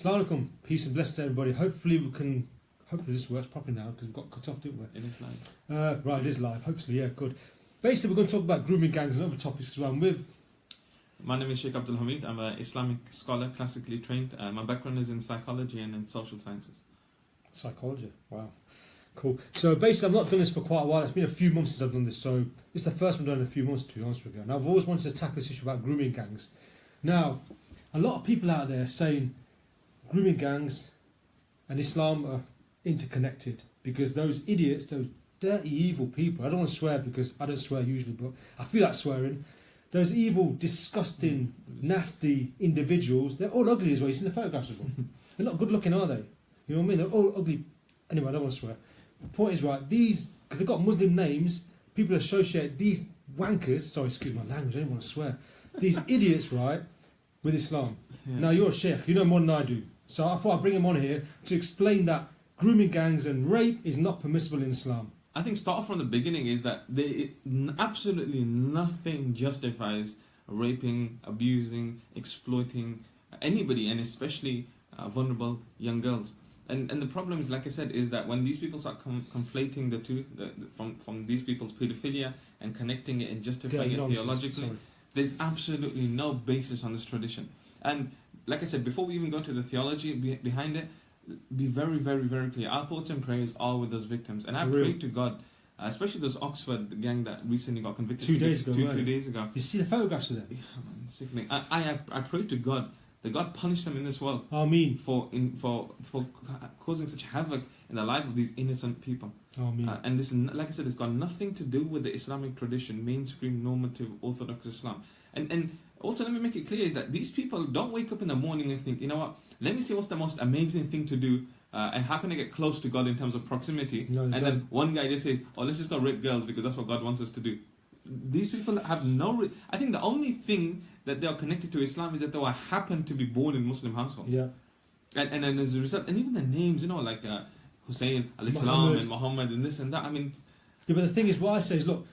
Assalamu alaikum, peace and blessings to everybody. Hopefully this works properly now because we've got cut off, didn't we? It is live. Right, it is live. Hopefully, yeah, good. Basically, we're going to talk about grooming gangs and other topics as well. My name is Sheikh Abdul Hamid. I'm an Islamic scholar, classically trained. My background is in psychology and in social sciences. Psychology, wow. Cool. So basically, I've not done this for quite a while. It's been a few months since I've done this. So this is the first one I've done in a few months, to be honest with you. And I've always wanted to tackle this issue about grooming gangs. Now, a lot of people out there saying grooming gangs and Islam are interconnected because those idiots, those dirty, evil people, I don't want to swear because I don't swear usually, but I feel like swearing, those evil, disgusting, nasty individuals, they're all ugly as well. You've seen the photographs of them. They're not good looking, are they? You know what I mean? They're all ugly. Anyway, I don't want to swear. The point is, right, these, because they've got Muslim names, people associate these wankers, sorry, excuse my language, I don't want to swear, these idiots, right, with Islam. Yeah. Now, you're a sheikh, you know more than I do. So I thought I'd bring him on here to explain that grooming gangs and rape is not permissible in Islam. I think start off from the beginning is that absolutely nothing justifies raping, abusing, exploiting anybody, and especially vulnerable young girls. And the problem is, like I said, is that when these people start conflating the two, from these people's pedophilia and connecting it and justifying it theologically, there's absolutely no basis on this tradition. And like I said, before we even go to the theology behind it, be very, very, very clear. Our thoughts and prayers are with those victims. And I pray to God, especially those Oxford gang that recently got convicted 2 days ago. 2 days ago. You see the photographs of them? Yeah, man, sickening. I pray to God that God punish them in this world. Ameen. For causing such havoc in the life of these innocent people. Ameen. And this, like I said, it's got nothing to do with the Islamic tradition, mainstream, normative, orthodox Islam. And also, let me make it clear is that these people don't wake up in the morning and think, you know what, let me see what's the most amazing thing to do and how can I get close to God in terms of proximity. No, then one guy just says, oh, let's just go rape girls because that's what God wants us to do. These people have no... I think the only thing that they are connected to Islam is that they happen to be born in Muslim households. Yeah. And then as a result, and even the names, you know, like Hussein, Al-Islam, and Muhammad, and this and that, I mean... Yeah, but the thing is, what I say is, look,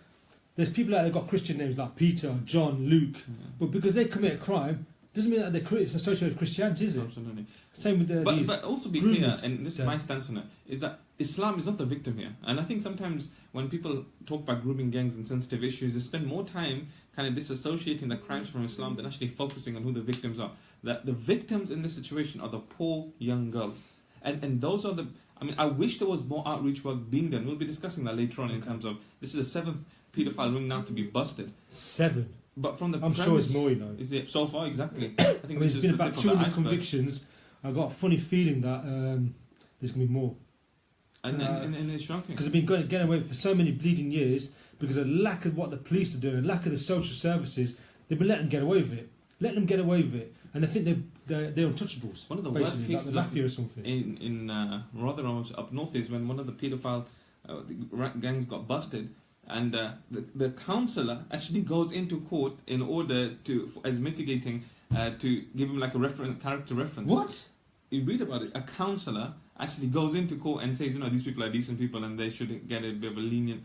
there's people out there got Christian names like Peter, John, Luke, but because they commit a crime, doesn't mean that they're associated with Christianity, is it? Absolutely. Same with the... But also be clear, and this is my stance on it, is that Islam is not the victim here. And I think sometimes when people talk about grooming gangs and sensitive issues, they spend more time kind of disassociating the crimes from Islam than actually focusing on who the victims are. That the victims in this situation are the poor young girls. And those are the... I mean, I wish there was more outreach work being done. We'll be discussing that later on in terms of... This is the 7th paedophile ring now to be busted. 7? But from the I'm sure it's more, you know. Is it so far? Exactly. I think there's been about 200 convictions. I've got a funny feeling that there's going to be more. And it's shocking. Because they've been getting away for so many bleeding years because of lack of what the police are doing, and lack of the social services. They've been letting them get away with it. Let them get away with it. And they think they're untouchables. One of the worst cases like the mafia or something. in Rotherham up north is when one of the paedophile gangs got busted. And the counsellor actually goes into court in order as mitigating, to give him like a character reference. What? You read about it. A counsellor actually goes into court and says, you know, these people are decent people and they should get a bit of a lenient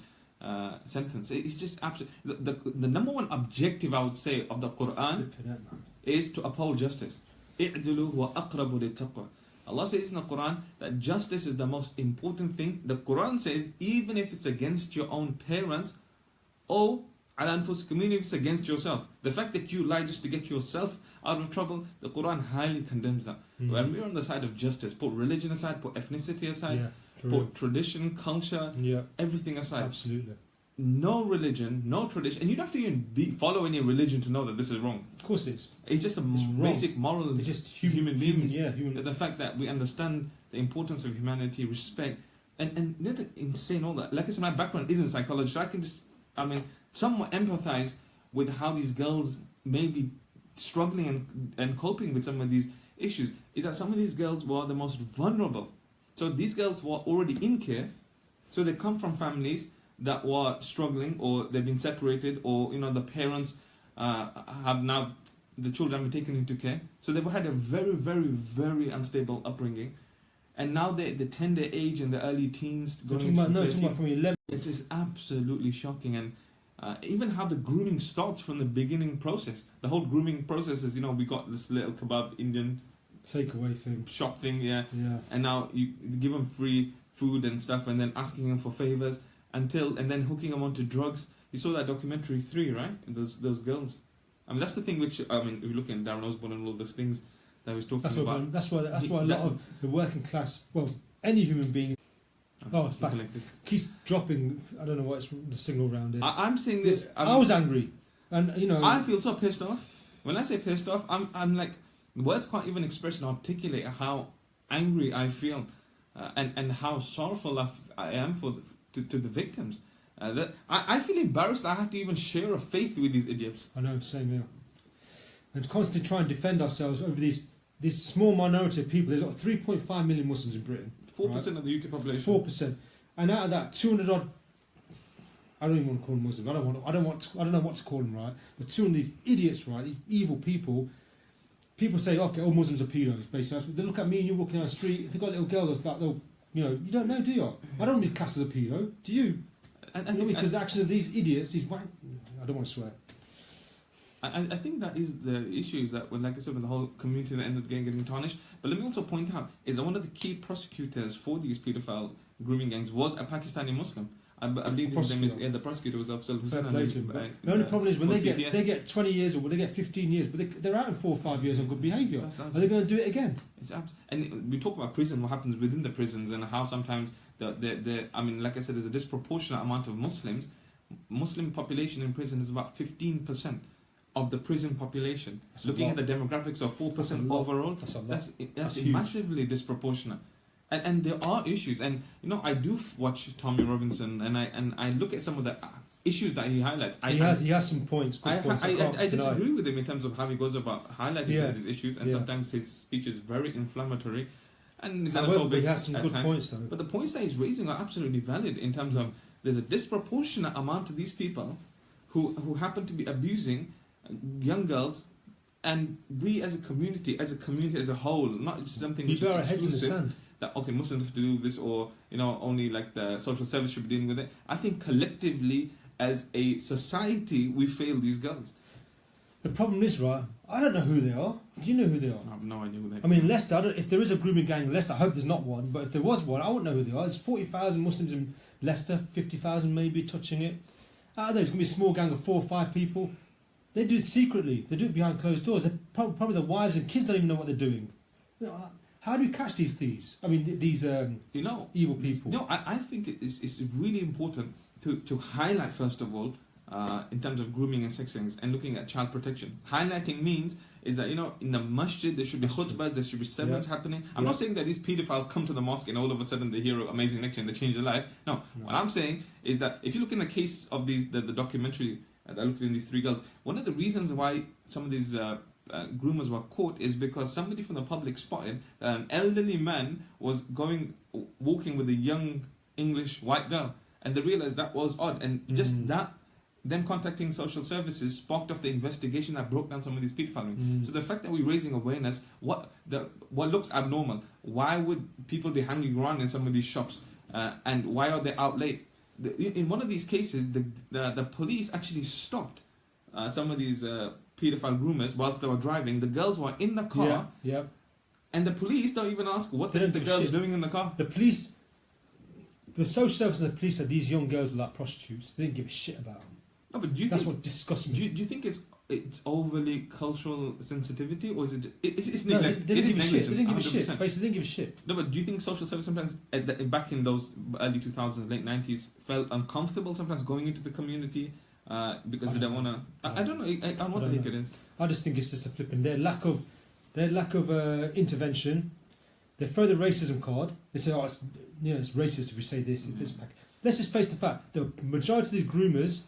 sentence. It's just absolutely... The number one objective, I would say, of the Quran is to uphold justice. اِعْدِلُوا وَأَقْرَبُ لِلتَّقْوَى. Allah says in the Quran that justice is the most important thing. The Quran says even if it's against your own parents, or ala anfusikum, even if it's against yourself. The fact that you lie just to get yourself out of trouble, the Quran highly condemns that. When we're on the side of justice, put religion aside, put ethnicity aside, put tradition, culture, everything aside. Absolutely. No religion, no tradition, and you don't have to even follow any religion to know that this is wrong. Of course it is. It's just basic moral. It's just human beings. Human. The fact that we understand the importance of humanity, respect, and the insane all that. Like I said, my background is in psychology, so I can just, somewhat empathize with how these girls may be struggling and coping with some of these issues. Is that some of these girls were the most vulnerable. So these girls were already in care, so they come from families that were struggling, or they've been separated, or the parents have now, the children have been taken into care, so they've had a very, very, very unstable upbringing, and now the tender age in the early teens going talking about from 11. It is absolutely shocking. And even how the grooming starts from the beginning process. The whole grooming process is, we got this little kebab Indian takeaway thing. shop thing, yeah. Yeah. And now you give them free food and stuff, and then asking them for favors and then hooking them onto drugs. You saw that documentary 3, right? Those girls. I mean, that's the thing which, I mean, if you look at Darren Osborne and all those things that he was talking about. That's why a lot of the working class, well, any human being, it's back, keeps dropping. I don't know what's the signal around it. I'm saying this. I was angry, and you know, I feel so pissed off. When I say pissed off, I'm like, words can't even express and articulate how angry I feel, and how sorrowful I am to the victims. That I feel embarrassed. I have to even share a faith with these idiots. I know, same here. And constantly try and defend ourselves over this small minority of people. There's got 3.5 million Muslims in Britain. 4% of the UK population. 4%, and out of that, 200 odd. I don't even want to call them Muslims. I don't know what to call them, right? But 200 idiots, right? These evil people. People say, okay, all Muslims are pedos. Basically, they look at me and you're walking down the street. If they've got a little girl that's like, you you don't know, do you? I don't want to be classed as a pedo. Do you? Because the actions of these idiots, I don't want to swear. I think that is the issue, is that, when, like I said, when the whole community ended up getting tarnished. But let me also point out, is that one of the key prosecutors for these paedophile grooming gangs was a Pakistani Muslim. I believe his name is, the prosecutor was Afzal Hussain. The only problem is when they get 20 years or they get 15 years, but they're out in 4 or 5 years on good behaviour. Are they going to do it again? And we talk about prison, what happens within the prisons, and how sometimes I mean, like I said, there's a disproportionate amount of Muslims. Muslim population in prison is about 15% of the prison population. Looking at the demographics of 4% overall, that's massively disproportionate. And there are issues, and you know, I do watch Tommy Robinson, and I look at some of the issues that he highlights. He has some points. I disagree with him in terms of how he goes about highlighting some of these issues, and sometimes his speech is very inflammatory, and xenophobic. He has some good points, though. But the points that he's raising are absolutely valid in terms of there's a disproportionate amount of these people who happen to be abusing young girls. And we as a community as a whole, not just something which is exclusive, that okay, Muslims have to do this, or you know, only like the social service should be dealing with it. I think collectively as a society we fail these girls. The problem is, right, I don't know who they are. Do you know who they are? I have no idea who they are. I mean, Leicester, if there is a grooming gang in Leicester, I hope there's not one, but if there was one, I wouldn't know who they are. There's 40,000 Muslims in Leicester, 50,000 maybe touching it. Out of those, it's going to be a small gang of 4 or 5 people. They do it secretly. They do it behind closed doors. Probably the wives and kids don't even know what they're doing. You know, how do you catch these thieves? I mean, these evil people. You know, I think it's really important to highlight, first of all, in terms of grooming and sex things, and looking at child protection. Highlighting means is that, you know, in the masjid there should be khutbahs, there should be sermons happening. I'm not saying that these paedophiles come to the mosque and all of a sudden they hear an amazing lecture and they change their life. No. What I'm saying is that if you look in the case of the documentary that I looked in these 3 girls, one of the reasons why some of these groomers were caught is because somebody from the public spotted that an elderly man was walking with a young English white girl, and they realized that was odd, and just that, them contacting social services sparked off the investigation that broke down some of these pedophiles. So the fact that we're raising awareness, what looks abnormal, why would people be hanging around in some of these shops, and why are they out late? In one of these cases, the police actually stopped some of these paedophile groomers whilst they were driving. The girls were in the car, and the police don't even ask what the girls doing in the car. The police, the social service and the police said these young girls were like prostitutes. They didn't give a shit about them. No, but that's what disgusts me. Do you think it's overly cultural sensitivity, or is it's neglect? They didn't give a shit. They didn't give a 100%. shit. Basically, they didn't give a shit. No, but do you think social service sometimes, back in those early 2000s, late 90s, felt uncomfortable sometimes going into the community because they don't want to? I don't know. I what do you think it is? I just think it's just a flipping their lack of intervention. They throw the racism card. They say, "Oh, it's racist if we say this." Let's just face the fact: the majority of these groomers,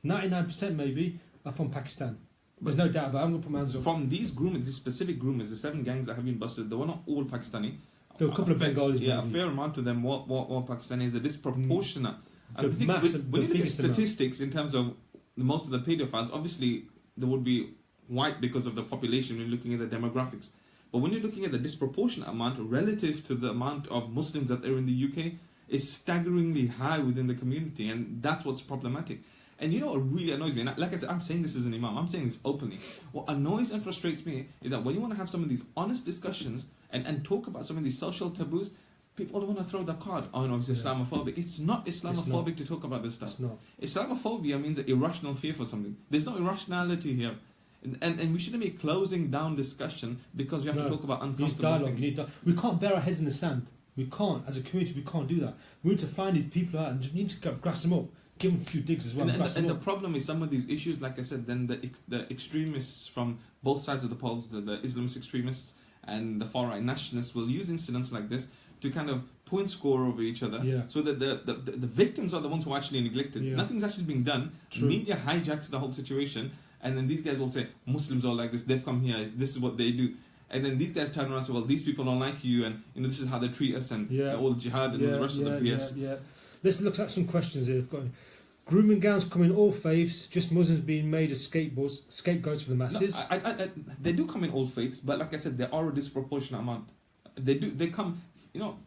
99% maybe, are from Pakistan. There's no doubt about it. I'm going to put my hands up. From these groomers, these specific groomers, the 7 gangs that have been busted, they were not all Pakistani. There were a couple of Bengalis. Yeah, maybe. A fair amount of them were Pakistani. Is a disproportionate. When you look at statistics in terms of most of the paedophiles, obviously there would be white because of the population when you're looking at the demographics. But when you're looking at the disproportionate amount relative to the amount of Muslims that are in the UK, is staggeringly high within the community, and that's what's problematic. And you know what really annoys me? And like I said, I'm saying this as an imam. I'm saying this openly. What annoys and frustrates me is that when you want to have some of these honest discussions and talk about some of these social taboos, people want to throw the card. Oh no, it's Islamophobic. It's not Islamophobic to talk about this stuff. It's not. Islamophobia means an irrational fear for something. There's no irrationality here. And we shouldn't be closing down discussion because we have to talk about uncomfortable things. We can't bury our heads in the sand. We can't, as a community, we can't do that. We need to find these people out and just need to grass them up, give them a few digs as well. And the problem is some of these issues, like I said, then the extremists from both sides of the polls, the Islamist extremists and the far-right nationalists will use incidents like this to kind of point score over each other, so that the victims are the ones who are actually neglected. Nothing's actually being done. True. Media hijacks the whole situation, and then these guys will say, Muslims are like this, they've come here, this is what they do. And then these guys turn around and say, well, these people don't like you, and this is how they treat us, and all the jihad and the rest of the BS. Let's look at some questions here. I've got grooming gowns come in all faiths, just Muslims being made as scapegoats for the masses. No, they do come in all faiths, but like I said, there are a disproportionate amount. They come,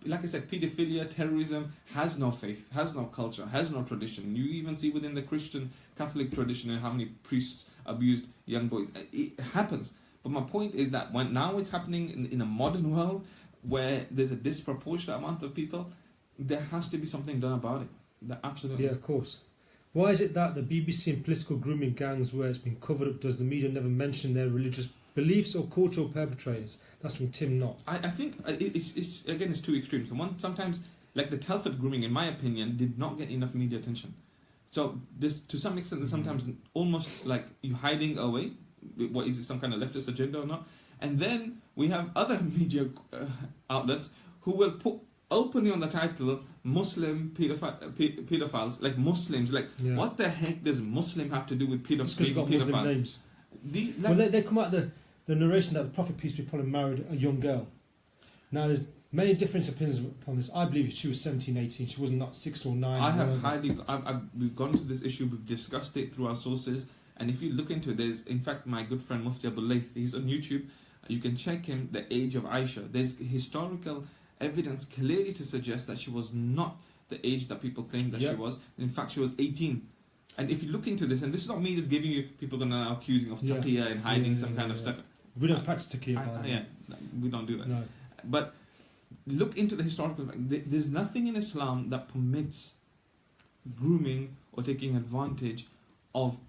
like I said, paedophilia, terrorism has no faith, has no culture, has no tradition. You even see within the Christian Catholic tradition and how many priests abused young boys. It happens. But my point is that now it's happening in a modern world where there's a disproportionate amount of people, there has to be something done about it. Absolutely. Yeah, of course. Why is it that the BBC and political grooming gangs where it's been covered up, does the media never mention their religious beliefs or cultural perpetrators? That's from Tim Knott. I think it's two extremes. One, sometimes, like the Telford grooming, in my opinion, did not get enough media attention. So this, to some extent, there's sometimes almost like you hiding away. What is it, some kind of leftist agenda or not? And then we have other media outlets who will put openly on the title Muslim pedophiles, like Muslims. Like, what the heck does Muslim have to do with pedophiles? Because you've got Muslim names. They come out the narration that the Prophet, peace be upon him, married a young girl. Now, there's many different opinions upon this. I believe she was 17, 18. She was not 6 or 9. We've gone to this issue. We've discussed it through our sources. And if you look into it, there's, in fact, my good friend Mufti Abul Layth, he's on YouTube. You can check him, the age of Aisha. There's historical evidence clearly to suggest that she was not the age that people claim that she was. In fact, she was 18. And if you look into this, and this is not me just giving you, people are now accusing of taqiyya and hiding some kind of stuff. We don't practice taqiyya. We don't do that. No. But look into the historical fact. There's nothing in Islam that permits grooming or taking advantage of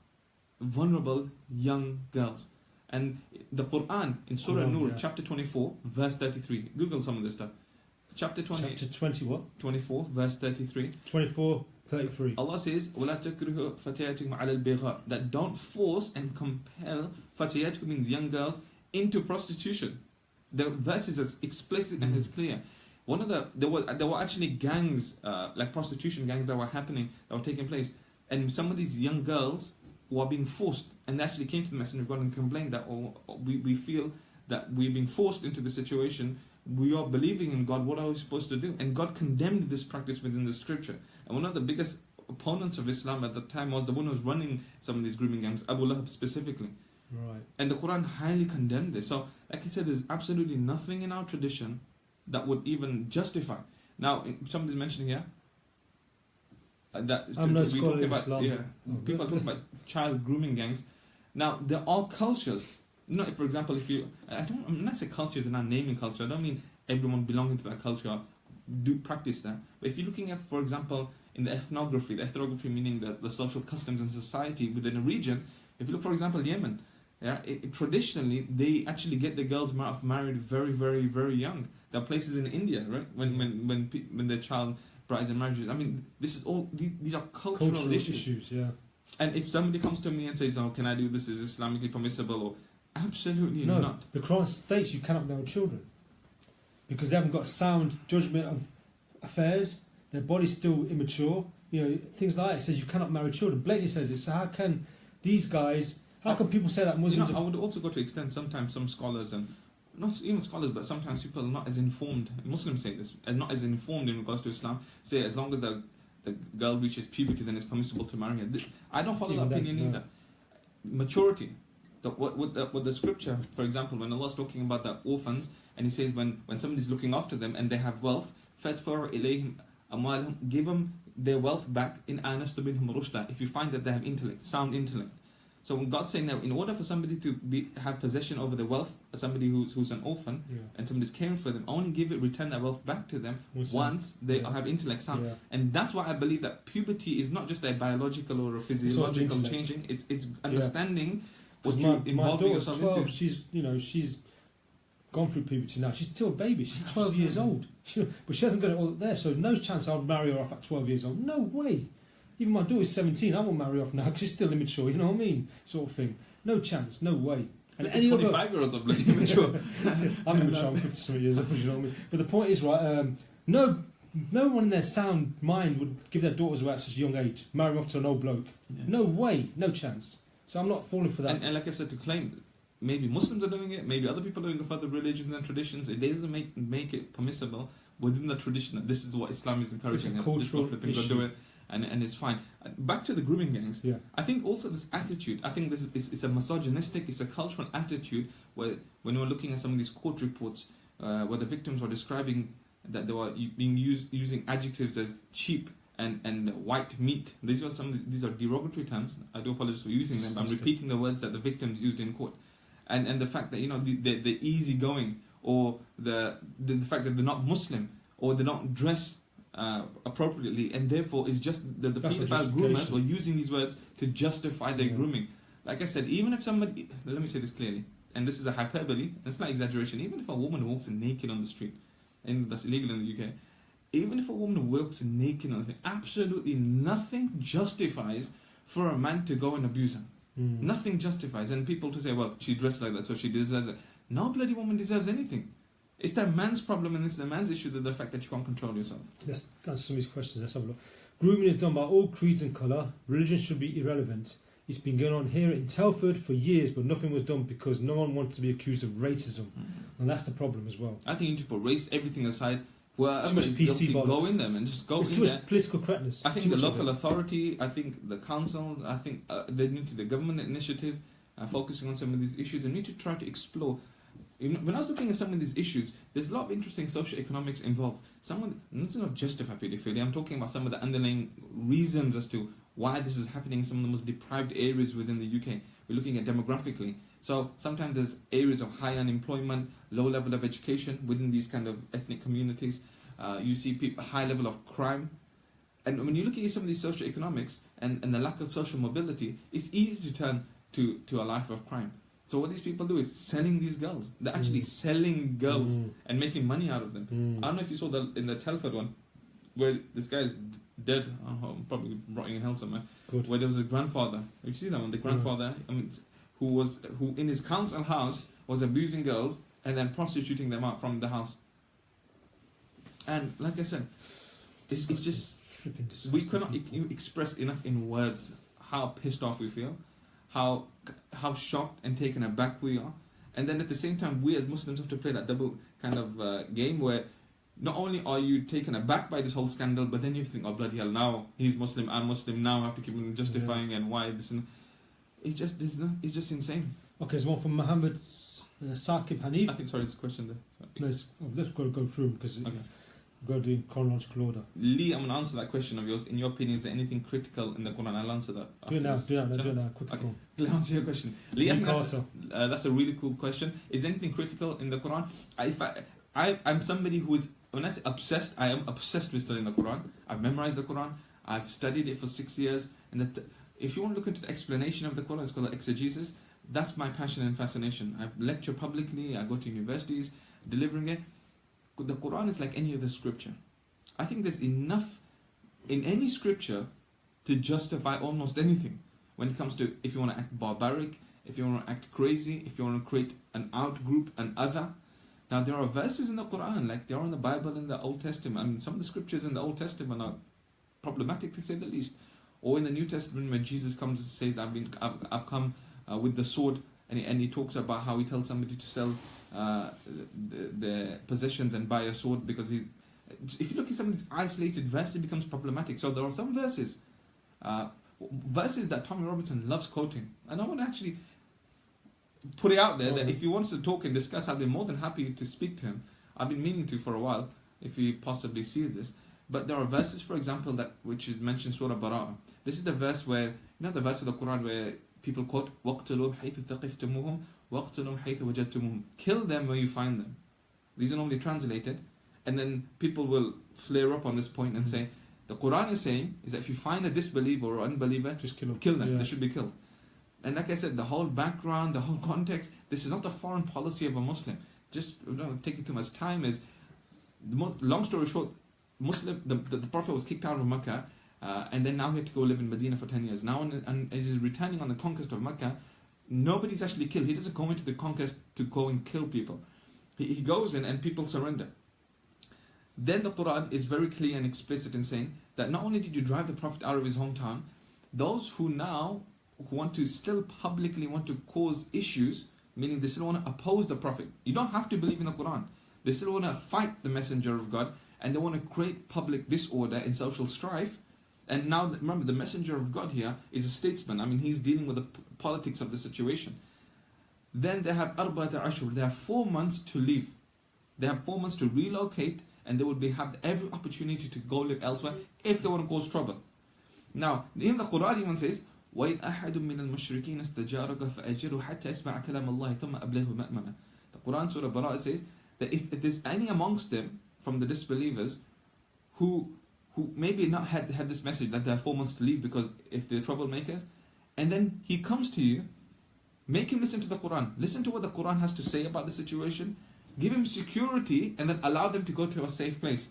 vulnerable young girls. And the Quran in Surah Nur, chapter 24, verse 33. Google some of this stuff. Chapter 20 what? 24, verse 33. 24, 33. Allah says, وَلَا تَكْرِهُ فَتَيَاتِكُمْ عَلَى الْبِغَاءِ, that don't force and compel, fatayatikum means young girls, into prostitution. The verse is as explicit and as clear. There were actually gangs, like prostitution gangs that were happening, that were taking place. And some of these young girls were being forced, and they actually came to the Messenger of God and complained that we feel that we're being forced into the situation. We are believing in God. What are we supposed to do? And God condemned this practice within the scripture. And one of the biggest opponents of Islam at the time was the one who was running some of these grooming gangs, Abu Lahab specifically. Right. And the Quran highly condemned this. So, like I said, there's absolutely nothing in our tradition that would even justify. Now, somebody's mentioning here that people talk about child grooming gangs. Now, there are cultures. For example, when I say cultures and I'm naming culture, I don't mean everyone belonging to that culture do practice that. But if you're looking at, for example, in the ethnography meaning the social customs and society within a region, if you look, for example, Yemen, traditionally they actually get the girls married very, very, very young. There are places in India, right, when their child brides and marriages. I mean, this is all these are cultural issues. Yeah. And if somebody comes to me and says, "Oh, can I do this? Is Islamically permissible?" Or absolutely not. The Quran states you cannot marry children because they haven't got sound judgment of affairs. Their body's still immature. Things like that. It says you cannot marry children. Blatantly says it. So how can these guys? How can people say that Muslims? I would also go to extent. Sometimes some scholars, and not even scholars, but sometimes people are not as informed. Muslims say this, and not as informed in regards to Islam. Say as long as the girl reaches puberty, then it's permissible to marry her. I don't follow that opinion either. Maturity. What the scripture, for example, when Allah's talking about the orphans, and He says when somebody's looking after them and they have wealth, فَادْفَعُوا إِلَيْهِمْ أَمْوَالَهُمْ, give them their wealth back in anastu minhum rushda, if you find that they have intellect, sound intellect. So when God's saying that in order for somebody to have possession over their wealth, somebody who's an orphan, and somebody's caring for them, only return that wealth back to them once they have intellect sound. And that's why I believe that puberty is not just a biological or a physiological changing, it's understanding what you're involving yourself 12, into. She's gone through puberty now. She's still a baby. She's 12 years old. But she hasn't got it all there, so no chance I'll marry her off at 12 years old. No way. Even my daughter's 17, I won't marry her off now because she's still immature, you know what I mean? Sort of thing. No chance, no way. And any 25-year-olds are bloody immature. I'm immature, I'm 50-something years old, you know what I mean? But the point is, right, no one in their sound mind would give their daughters away at such a young age, marry them off to an old bloke. Yeah. No way, no chance. So I'm not falling for that. And like I said, to claim, maybe Muslims are doing it, maybe other people are doing it for other religions and traditions, it doesn't make it permissible within the tradition that this is what Islam is encouraging. It's a cultural issue. Do it. And it's fine. Back to the grooming gangs. Yeah. I think also this attitude. I think this is a misogynistic. It's a cultural attitude where when we're looking at some of these court reports, where the victims were describing that they were using adjectives as cheap and white meat. These are derogatory terms. I do apologize for using them. I'm repeating the words that the victims used in court, and the fact that the easygoing, or the fact that they're not Muslim, or they're not dressed appropriately, and therefore is just the paedophile groomers were using these words to justify their grooming. Like I said, even if somebody, let me say this clearly, and this is a hyperbole, and it's not exaggeration, even if a woman walks naked on the street, and that's illegal in the UK, even if a woman walks naked on the street, absolutely nothing justifies for a man to go and abuse her. Nothing justifies, and people to say, well, she dressed like that, so she deserves it. No bloody woman deserves anything. It's that man's problem, and it's the man's issue, that the fact that you can't control yourself. Let's answer some of these questions. Let's have a look. Grooming is done by all creeds and colour. Religion should be irrelevant. It's been going on here in Telford for years, but nothing was done because no one wanted to be accused of racism. And that's the problem as well. I think you need to put race, everything aside. Whoever is guilty, go in them and just go in there. Too much political correctness. I think the local authority, I think the council, I think there need to be a government initiative focusing on some of these issues, and need to try to explore. When I was looking at some of these issues, there's a lot of interesting socio-economics involved. It's not justify pedophilia. I'm talking about some of the underlying reasons as to why this is happening in some of the most deprived areas within the UK. We're looking at demographically. So sometimes there's areas of high unemployment, low level of education within these kind of ethnic communities. You see high level of crime. And when you're looking at some of these socio-economics and the lack of social mobility, it's easy to turn to a life of crime. So what these people do is selling these girls. They're actually selling girls and making money out of them. I don't know if you saw in the Telford one, where this guy is dead, probably rotting in hell somewhere. Good. Where there was a grandfather. Did you see that one? The grandfather, who in his council house was abusing girls and then prostituting them out from the house. And like I said, it's just we cannot express enough in words how pissed off we feel, how shocked and taken aback we are, and then at the same time we as Muslims have to play that double kind of game where not only are you taken aback by this whole scandal, but then you think, oh bloody hell, now he's Muslim, I'm Muslim, now I have to keep on justifying and why this and it's just insane. Okay, there's one from Muhammad Saqib Hanif. I think it's a question there. Let's go through them because we've got to do in chronological order. Lee, I'm going to answer that question of yours. In your opinion, is there anything critical in the Quran? I'll answer that. Do it now. Quickly. Okay. I'll answer your question. Lee, I think that's a really cool question. Is there anything critical in the Quran? I'm somebody who is, when I say obsessed, I am obsessed with studying the Quran. I've memorized the Quran. I've studied it for 6 years. And if you want to look into the explanation of the Quran, it's called the exegesis. That's my passion and fascination. I lecture publicly. I go to universities delivering it. The Quran is like any other scripture. I think there's enough in any scripture to justify almost anything. When it comes to, if you want to act barbaric, if you want to act crazy, if you want to create an out-group, an other. Now there are verses in the Quran, like there are in the Bible in the Old Testament. I mean, some of the scriptures in the Old Testament are problematic to say the least. Or in the New Testament when Jesus comes and says, I've come with the sword, and he talks about how he tells somebody to sell the possessions and buy a sword, because if you look at some of these isolated verses, it becomes problematic. So there are some verses that Tommy Robinson loves quoting, and I want to actually put it out there that if he wants to talk and discuss, I'll be more than happy to speak to him. I've been meaning to for a while, if he possibly sees this. But there are verses, for example, that which is mentioned Surah Bara'ah. This is the verse where, the verse of the Quran where people quote, وَاقْتُلُوهُمْ حَيْثُ ثَقِفْتُمُوهُمْ وَاقْتُلُوهُمْ حَيْثُ وَجَدْتُمُوهُمْ. Kill them where you find them. These are normally translated. And then people will flare up on this point and say, the Quran is saying is that if you find a disbeliever or unbeliever, just kill them. Kill them. Yeah. They should be killed. And like I said, the whole background, the whole context, this is not the foreign policy of a Muslim. Just don't take it too much time. Is long story short, the Prophet was kicked out of Mecca, and then now he had to go live in Medina for 10 years. Now, and as he's returning on the conquest of Mecca, nobody's actually killed. He doesn't go into the conquest to go and kill people. He goes in and people surrender. Then the Quran is very clear and explicit in saying that not only did you drive the Prophet out of his hometown, those who want to still publicly want to cause issues, meaning they still want to oppose the Prophet. You don't have to believe in the Quran. They still want to fight the Messenger of God, and they want to create public disorder and social strife. And now, remember, the Messenger of God here is a statesman. I mean, he's dealing with the politics of the situation. Then they have Arba'at Ashur. They have 4 months to leave. They have 4 months to relocate, and they will have every opportunity to go live elsewhere if they want to cause trouble. Now, in the Quran even says, وَإِنْ أَحَدٌ مِّنَ الْمُشْرِكِينَ اسْتَجَارَكَ فَأَجِرْهُ حَتَّى يَسْمَعَ كَلَامَ اللَّهِ ثُمَّ أَبْلِغْهُ مَأْمَنًا. The Quran Surah Bara'ah says that if there's any amongst them from the disbelievers who maybe not had this message that they have 4 months to leave because if they're troublemakers, and then he comes to you, make him listen to the Quran. Listen to what the Quran has to say about the situation. Give him security and then allow them to go to a safe place.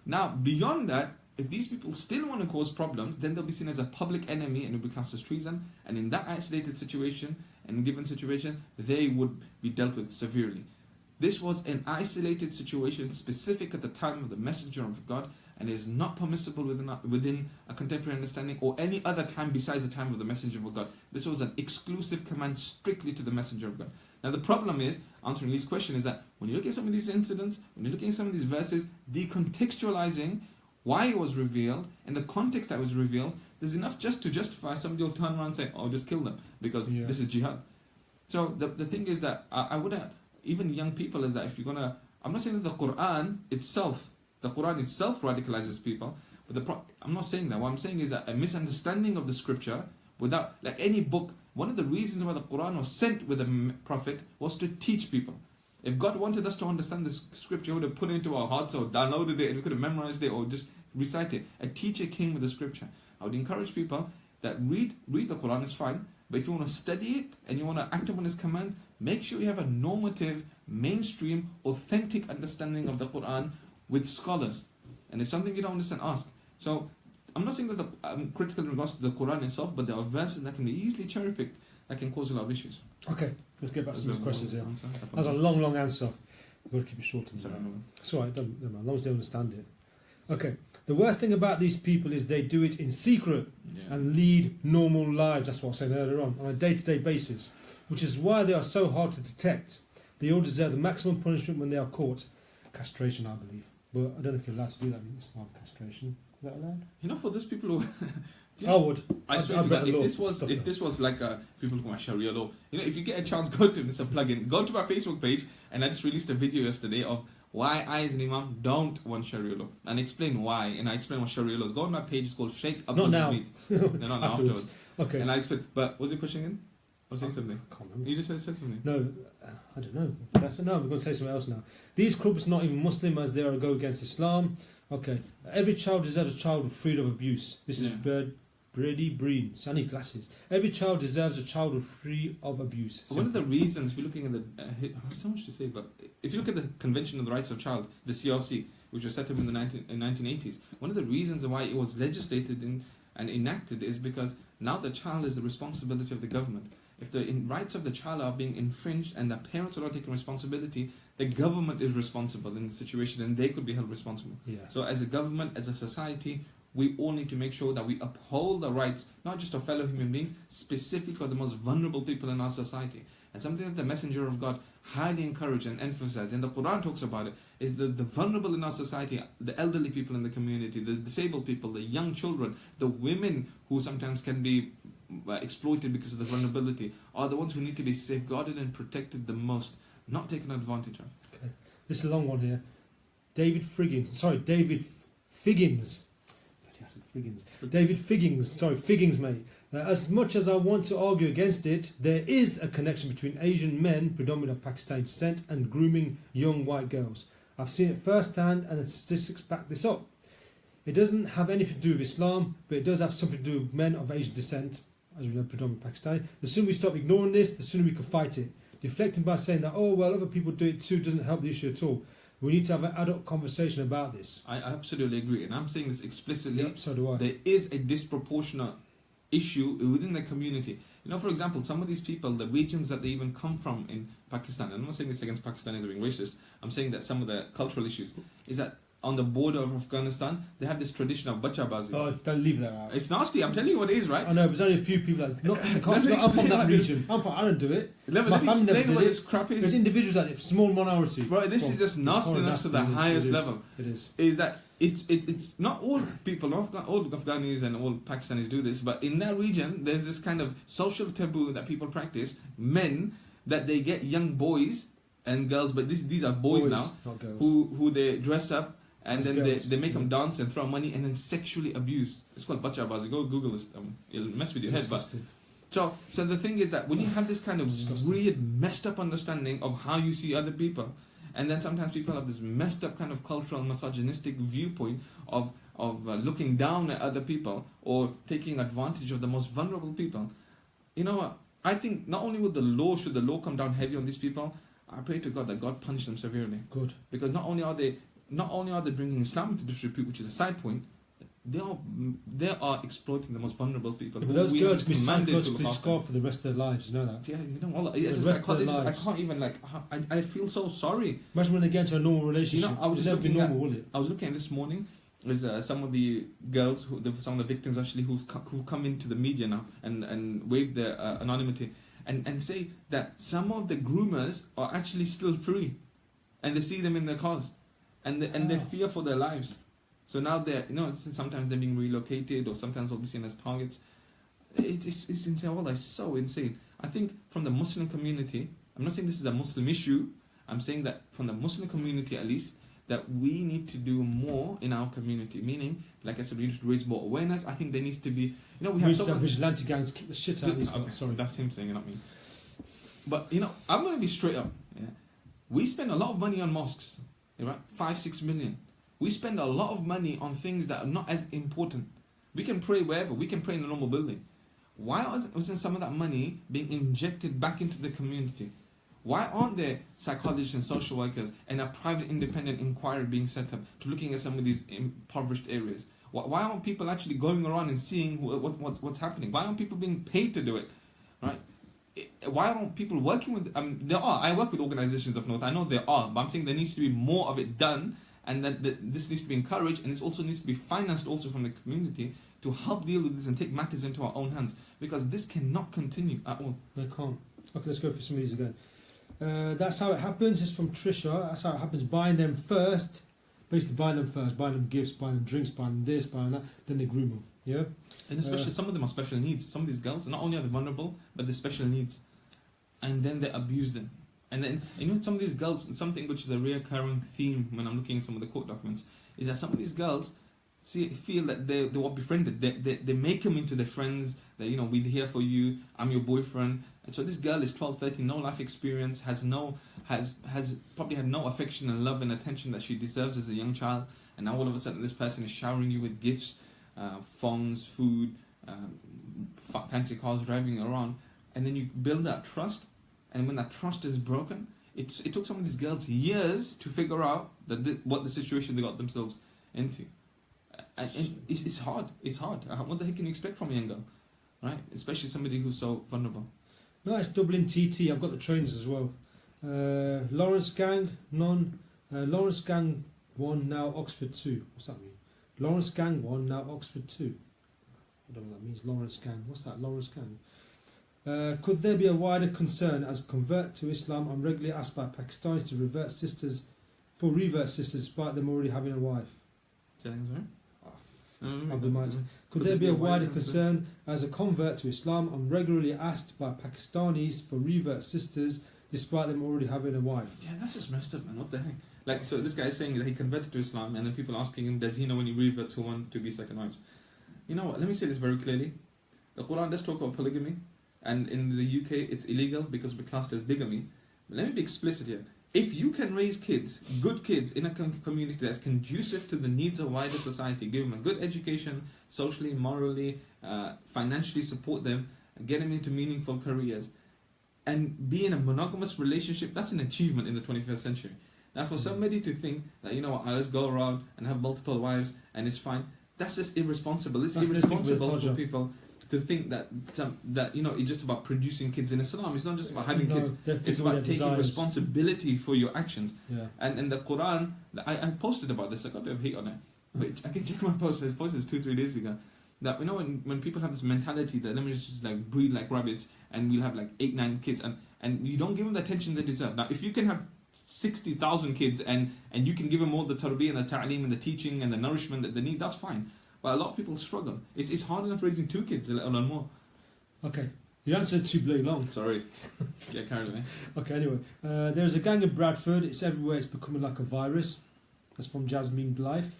Now, beyond that, if these people still want to cause problems, then they'll be seen as a public enemy and will be classed as treason. And in that isolated situation, and given situation, they would be dealt with severely. This was an isolated situation specific at the time of the Messenger of God, and is not permissible within a contemporary understanding or any other time besides the time of the Messenger of God. This was an exclusive command strictly to the Messenger of God. Now the problem is, answering Lee's question, is that when you look at some of these incidents, when you're looking at some of these verses, decontextualizing why it was revealed and the context that was revealed, there's enough just to justify somebody will turn around and say, oh, just kill them because this is jihad. So the thing is that I wouldn't, even young people, is that if you're going to, I'm not saying that the Quran itself radicalizes people, but I'm not saying that. What I'm saying is that a misunderstanding of the scripture without, like any book, one of the reasons why the Quran was sent with a prophet was to teach people. If God wanted us to understand the scripture, He would have put it into our hearts or downloaded it and we could have memorized it or just recite it. A teacher came with the scripture. I would encourage people that read the Quran is fine, but if you want to study it and you want to act upon His command, make sure you have a normative, mainstream, authentic understanding of the Quran with scholars. And if something you don't understand, ask. So I'm not saying that I'm critical in regards to the Quran itself, but there are verses that can be easily cherry-picked that can cause a lot of issues. Okay, let's get back to some questions here. That was a long answer. We've got to keep it short. It's alright, as long as they understand it. Okay, the worst thing about these people is they do it in secret and lead normal lives, that's what I was saying earlier on a day-to-day basis, which is why they are so hard to detect. They all deserve the maximum punishment when they are caught. Castration, I believe. But I don't know if you're allowed to do that in Islam, castration. Is that allowed? For those people who... I would. I swear to God, if this was like people call my Sharia law, if you get a chance, go to this plug-in. Go to my Facebook page, and I just released a video yesterday of why I as an Imam don't want Sharia law, and explain why, and I explain what Sharia law is. Go on my page, it's called Sheikh Abdul Hamid. Not now, afterwards. Okay. And I explain, but what was your question again? I was saying something. I can't remember. You just said something. No, I don't know. No, we're going to say something else now. These groups not even Muslim as they are go against Islam. Okay. Every child deserves a child freed of abuse. This is Brady Breen. So I need glasses. Every child deserves a child free of abuse. One of the reasons, if you're looking at the... so much to say, but if you look at the Convention on the Rights of Child, the CRC, which was set up in the 1980s, one of the reasons why it was legislated and enacted is because now the child is the responsibility of the government. If the rights of the child are being infringed and the parents are not taking responsibility, the government is responsible in the situation and they could be held responsible. Yeah. So as a government, as a society, we all need to make sure that we uphold the rights, not just of fellow human beings, specifically of the most vulnerable people in our society. And something that the Messenger of God highly encouraged and emphasized, and the Quran talks about it, is the vulnerable in our society, the elderly people in the community, the disabled people, the young children, the women who sometimes can be exploited because of the vulnerability, are the ones who need to be safeguarded and protected the most, not taken advantage of. Okay. This is a long one here. David Figgins. Bloody hell, Figgins. David Figgins. Sorry, Figgins, mate. As much as I want to argue against it, there is a connection between Asian men, predominantly of Pakistani descent, and grooming young white girls. I've seen it firsthand, and the statistics back this up. It doesn't have anything to do with Islam, but it does have something to do with men of Asian descent, as we know, predominantly Pakistani. The sooner we stop ignoring this, the sooner we can fight it. Deflecting by saying that, oh, well, other people do it too, doesn't help the issue at all. We need to have an adult conversation about this. I absolutely agree, and I'm saying this explicitly. Yep, so do I. There is a disproportionate issue within the community. You know, for example, some of these people, the regions that they even come from in Pakistan, and I'm not saying this against Pakistanis being racist, I'm saying that some of the cultural issues is that on the border of Afghanistan, they have this tradition of bachabazi. Oh, don't leave that out. It's nasty, I'm telling you what it is, right? I know, but there's only a few people that... I'm from that region. I don't do it. My family never did what it. This crap is. There's individuals that it's small minority. Bro, this is just nastiness to the highest level. It is. Is that it's not all people, not all Afghanis and all Pakistanis do this, but in that region, there's this kind of social taboo that people practice. Men, that they get young boys and girls, but these are boys now, not girls. who they dress up and then girls. they make them dance and throw money and then sexually abuse. It's called bachabazi. Go Google this. It'll mess with your head. But so the thing is that when you have this kind of weird, messed up understanding of how you see other people, and then sometimes people have this messed up kind of cultural misogynistic viewpoint of looking down at other people or taking advantage of the most vulnerable people. You know what? I think not only should the law come down heavy on these people, I pray to God that God punish them severely. Good. Because not only are they bringing Islam into disrepute, which is a side point, they are exploiting the most vulnerable people. But those girls can be psychologically scarred for the rest of their lives, you know that? Yeah, you know, as a psychologist, I can't even, I feel so sorry. Imagine when they get into a normal relationship. You know, I was just looking normal, will it? I was looking at this morning, there's some of the girls, some of the victims actually who come into the media now and waive their anonymity and say that some of the groomers are actually still free and they see them in their cars and they fear for their lives. So now sometimes they're being relocated or sometimes will be seen as targets. It's insane. All that's so insane. I think from the Muslim community, I'm not saying this is a Muslim issue, I'm saying that from the Muslim community at least, that we need to do more in our community. Meaning, like I said, we need to raise more awareness. I think there needs to be, we have some vigilante gangs kick the shit out of these guys. Sorry, that's him saying it, not me. But I'm going to be straight up. Yeah? We spend a lot of money on mosques, right? 5-6 million. We spend a lot of money on things that are not as important. We can pray wherever. We can pray in a normal building. Why wasn't some of that money being injected back into the community? Why aren't there psychologists and social workers and a private independent inquiry being set up to looking at some of these impoverished areas? Why aren't people actually going around and seeing what's happening? Why aren't people being paid to do it? Right? Why aren't people working with... there are. I work with organizations up north. I know there are. But I'm saying there needs to be more of it done. And that this needs to be encouraged, and this also needs to be financed also from the community to help deal with this and take matters into our own hands, because this cannot continue at all. They can't. Okay, let's go for some of these again. That's how it happens. It's from Trisha. That's how it happens. Buying them first, basically buying them first, buying them gifts, buying them drinks, buying them this, buying that. Then they groom them. Yeah. And especially some of them are special needs. Some of these girls, not only are they vulnerable, but they're special needs, and then they abuse them. And then, some of these girls, something which is a recurring theme when I'm looking at some of the court documents, is that some of these girls feel that they were befriended. They make them into their friends. That, we're here for you. I'm your boyfriend. And so this girl is 12, 13, no life experience, has probably had no affection and love and attention that she deserves as a young child. And now all of a sudden this person is showering you with gifts, phones, food, fancy cars, driving around. And then you build that trust. And when that trust is broken, it took some of these girls years to figure out what the situation they got themselves into. And it's hard. It's hard. What the heck can you expect from a young girl? Right? Especially somebody who's so vulnerable. Nice. Dublin TT. I've got the trainers as well. Lawrence Gang, none. Lawrence Gang 1, now Oxford 2. What's that mean? Lawrence Gang 1, now Oxford 2. I don't know what that means. Lawrence Gang. What's that? Lawrence Gang. Could there be a wider concern as a convert to Islam? I'm regularly asked by Pakistanis to revert sisters despite them already having a wife. Could there be a wider concern as a convert to Islam? I'm regularly asked by Pakistanis for revert sisters despite them already having a wife. Yeah, that's just messed up, man. What the heck? Like, so this guy is saying that he converted to Islam, and then people asking him, does he know any reverts who want to be second wives? You know what? Let me say this very clearly. The Quran does talk about polygamy, and in the UK it's illegal because we're classed as bigamy. But let me be explicit here. If you can raise kids, good kids, in a community that's conducive to the needs of wider society, give them a good education, socially, morally, financially support them, get them into meaningful careers, and be in a monogamous relationship, that's an achievement in the 21st century. Now, for somebody to think that, you know what, let's go around and have multiple wives and it's fine, that's just irresponsible. It's irresponsible for people to think that you know, it's just about producing kids in Islam. It's not just about having kids. It's about taking responsibility for your actions. Yeah. And the Quran, I posted about this. I got a bit of hate on it. But I can check my post. I posted this 2-3 days ago. That, you know, when people have this mentality that let me just like breed like rabbits and we'll have like 8-9 kids and you don't give them the attention they deserve. Now, if you can have 60,000 kids and you can give them all the tarbiyah and the ta'aleem and the teaching and the nourishment that they need, that's fine. But a lot of people struggle. It's hard enough raising 2 kids, let alone more. Okay. You answered too bloody long. Sorry. Get carried away. Okay, anyway. There's a gang in Bradford. It's everywhere. It's becoming like a virus. That's from Jasmine Blythe.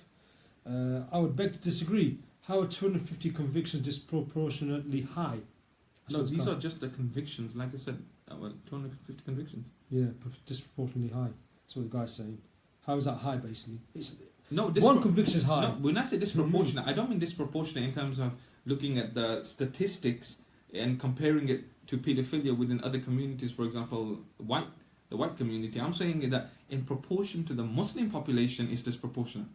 I would beg to disagree. How are 250 convictions disproportionately high? No, these are just the convictions. Like I said, 250 convictions. Yeah, disproportionately high. That's what the guy's saying. How is that high, basically? No, one conviction is high. No, when I say disproportionate, I don't mean disproportionate in terms of looking at the statistics and comparing it to paedophilia within other communities. For example, the white community. I'm saying that in proportion to the Muslim population, it's disproportionate.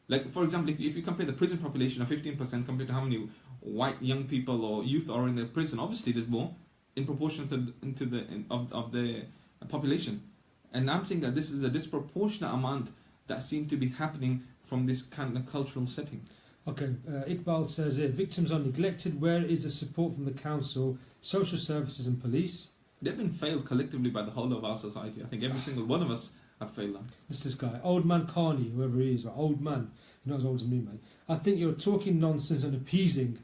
Like, for example, if you compare the prison population of 15% compared to how many white young people or youth are in the prison, obviously there's more in proportion to the population. And I'm saying that this is a disproportionate amount that seem to be happening from this kind of cultural setting. Okay, Iqbal says here, victims are neglected. Where is the support from the council, social services and police? They've been failed collectively by the whole of our society. I think every single one of us have failed them. This guy, Old Man Carney, whoever he is, right? Old man, you're not as old as me, mate. I think you're talking nonsense and appeasing.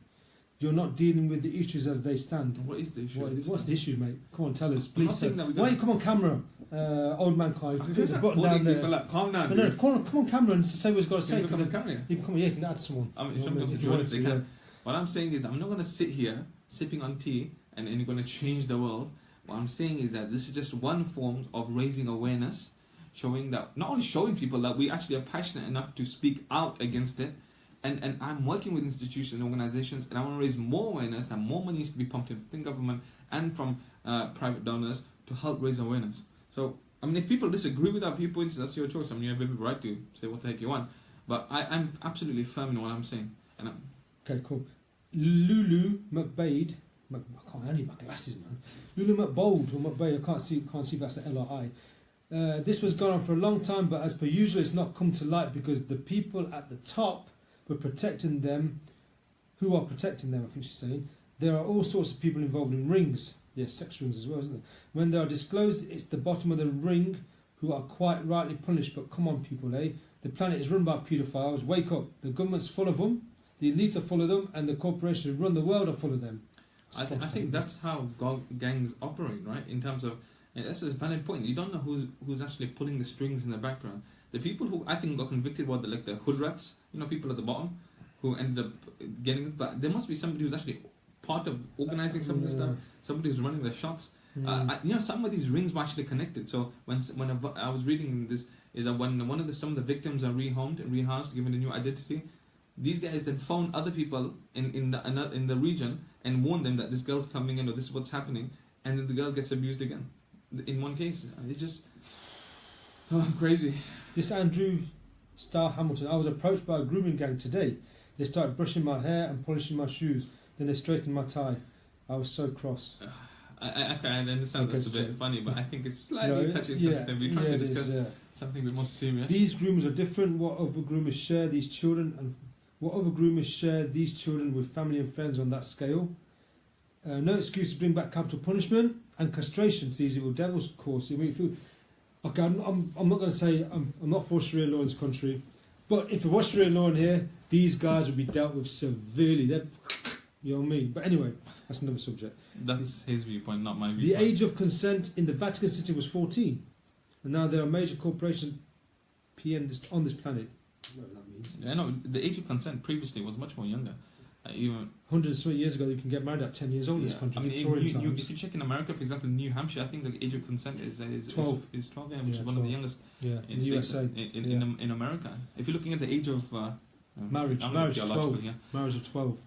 You're not dealing with the issues as they stand. What is the issue? What's the issue, mate? Come on, tell us, please. Why don't you come on camera, Old Man Carney? Put his button down there. Like, calm down, no, come on camera and say what he's got to say. You can come here. You can come here, you can add someone. I mean, if you want to, can. What I'm saying is, I'm not going to sit here sipping on tea and you're going to change the world. What I'm saying is that this is just one form of raising awareness, showing that, not only showing people that we actually are passionate enough to speak out against it, and I'm working with institutions and organizations, and I want to raise more awareness that more money needs to be pumped in from government and from private donors to help raise awareness. So, I mean, if people disagree with our viewpoints, that's your choice. I mean, you have every right to say what the heck you want. But I'm absolutely firm in what I'm saying. Okay, cool. Lulu McBade, I can't need my glasses, man. Lulu McBold or McBade, I can't see if that's an L-I. This was going on for a long time, but as per usual, it's not come to light because the people at the top were protecting them, who are protecting them, I think she's saying. There are all sorts of people involved in rings. Yes, sex rings as well, isn't it? When they are disclosed, it's the bottom of the ring who are quite rightly punished. But come on, people, eh? The planet is run by paedophiles. Wake up. The government's full of them, the elites are full of them, and the corporations who run the world are full of them. I think that's how gangs operate, right? In terms of, and that's a valid point. You don't know who's actually pulling the strings in the background. The people who I think got convicted were the hood rats, people at the bottom, who ended up getting it. But there must be somebody who's actually part of organizing some of this stuff. Somebody who's running the shots. Some of these rings were actually connected. So when I was reading this, is that when some of the victims are rehomed and rehoused, given a new identity, these guys then phone other people in the region and warn them that this girl's coming in or this is what's happening, and then the girl gets abused again. In one case, it's just crazy. This Andrew Starr Hamilton. I was approached by a grooming gang today. They started brushing my hair and polishing my shoes. Then they straightened my tie. I was so cross. I understand that's a bit funny, but I think it's slightly touching sensitive. We're trying to discuss something a bit more serious. These groomers are different. What other groomers share these children with family and friends on that scale? No excuse to bring back capital punishment and castration to these evil devils, of course. I mean, I'm not going to say I'm not for Sharia law in this country, but if it was Sharia law in here, these guys would be dealt with severely. You know what I mean? But anyway, that's another subject. That's his viewpoint, not my viewpoint. The age of consent in the Vatican City was 14, and now there are major corporations p.m. on this planet. Whatever that means. Yeah, no, the age of consent previously was much more younger. Even 100 years ago, you can get married at 10 years old in this country. I mean, Victorian times. if you check in America, for example, New Hampshire, I think the age of consent is 12. Is 12, yeah, which is one 12. of the youngest in the USA. In America. If you're looking at the age of marriage of 12. Yeah. Marriage of 12.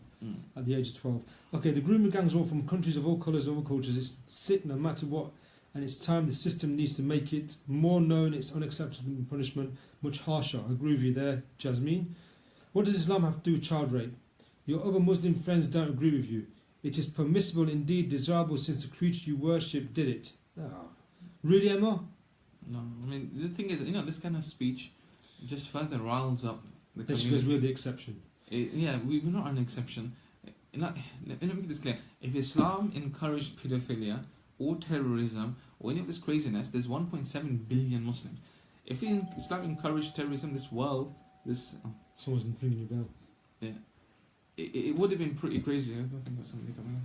At the age of 12. Okay, the grooming gangs are all from countries of all colours, all cultures. It's sick no matter what, and it's time the system needs to make it more known. It's unacceptable punishment, much harsher. I agree with you there, Jasmine. What does Islam have to do with child rape? Your other Muslim friends don't agree with you. It is permissible, indeed desirable, since the creature you worship did it. Oh. Really, Emma? No, I mean, the thing is, this kind of speech just further riles up the Because community. we're the exception. We're not an exception. Let me make this clear. If Islam encouraged pedophilia or terrorism or any of this craziness, there's 1.7 billion Muslims. If Islam encouraged terrorism, Someone's ringing your bell. Yeah. It would have been pretty crazy. I think got somebody coming in.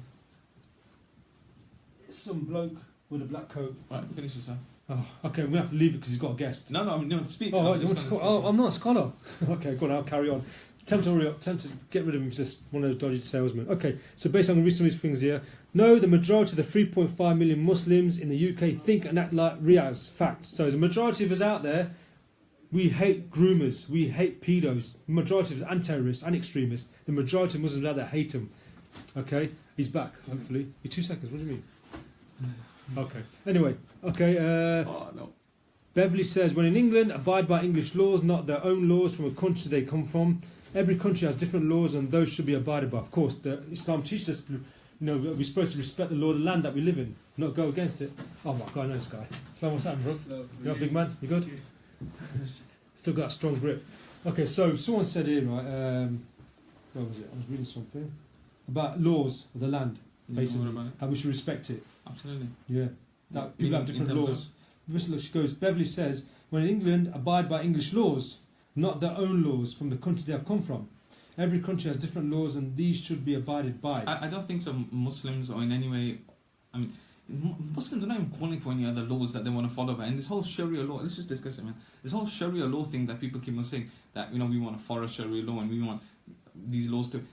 It's some bloke with a black coat. Right, finish this up. Oh, okay, we're going to have to leave it because he's got a guest. No, speak. I'm not a scholar. Okay, go on, I'll carry on. Time to hurry up, time to get rid of him, he's just one of those dodgy salesmen. Okay, so based on some of these things here, no, the majority of the 3.5 million Muslims in the UK think and act like Riaz. Facts. So the majority of us out there, we hate groomers, we hate pedos. The majority of us, and terrorists, and extremists. The majority of Muslims out there hate them. Okay, he's back, hopefully. 2 seconds, what do you mean? Okay, anyway, okay. Oh, no. Beverly says, when in England, abide by English laws, not their own laws from a country they come from. Every country has different laws and those should be abided by. Of course, the Islam teaches us, we're supposed to respect the law of the land that we live in, not go against it. Oh my God, I know this guy. Sven, what's happening, bro? You a big man? You good? Still got a strong grip. Okay, so someone said here, right, where was it? I was reading something about laws of the land, basically, how we should respect it. Absolutely. Yeah, that people have different laws. She goes, Beverly says, when in England, abide by English laws, not their own laws from the country they have come from. Every country has different laws and these should be abided by. I don't think some Muslims or in any way, I mean, Muslims are not even calling for any other laws that they want to follow by. And this whole Sharia law, let's just discuss it, man. This whole Sharia law thing that people keep on saying, that, we want to follow Sharia law and we want these laws to...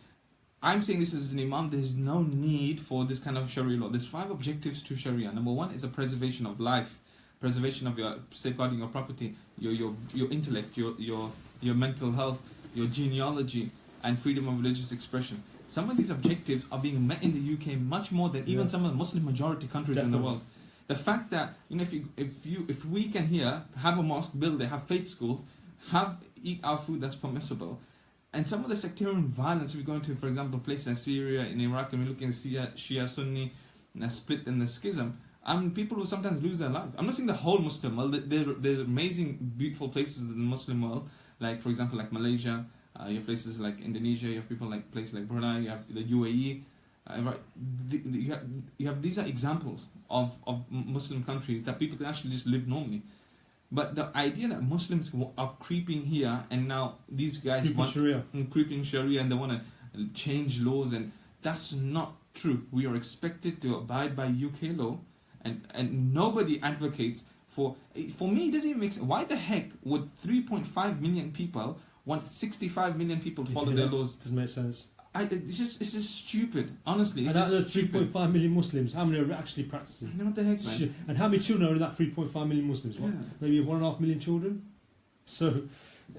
I'm saying this as an imam, there's no need for this kind of Sharia law. There's 5 objectives to Sharia. Number 1 is the preservation of life. Preservation of your safeguarding your property, your intellect, your mental health, your genealogy, and freedom of religious expression. Some of these objectives are being met in the UK much more than even some of the Muslim majority countries in the world. The fact that if we can here have a mosque, build it, have faith schools, eat our food that's permissible, and some of the sectarian violence we go into, for example, places like Syria, in Iraq, and we're looking at Shia, Sunni, and a split in the schism. People who sometimes lose their lives. I'm not saying the whole Muslim world. There's amazing, beautiful places in the Muslim world, like for example, like Malaysia. You have places like Indonesia. You have people like places like Brunei. You have the UAE. Right? You have these are examples of Muslim countries that people can actually just live normally. But the idea that Muslims are creeping here and now these guys creeping Sharia and they want to change laws, and that's not true. We are expected to abide by UK law. And nobody advocates for me, it doesn't even make sense. Why the heck would 3.5 million people want 65 million people to follow their laws? Doesn't make sense. It's just stupid. Honestly, it's and just stupid. 3.5 million Muslims, how many are actually practicing? I know what the heck, man. And how many children are in that 3.5 million Muslims? What? Maybe 1.5 million children? So,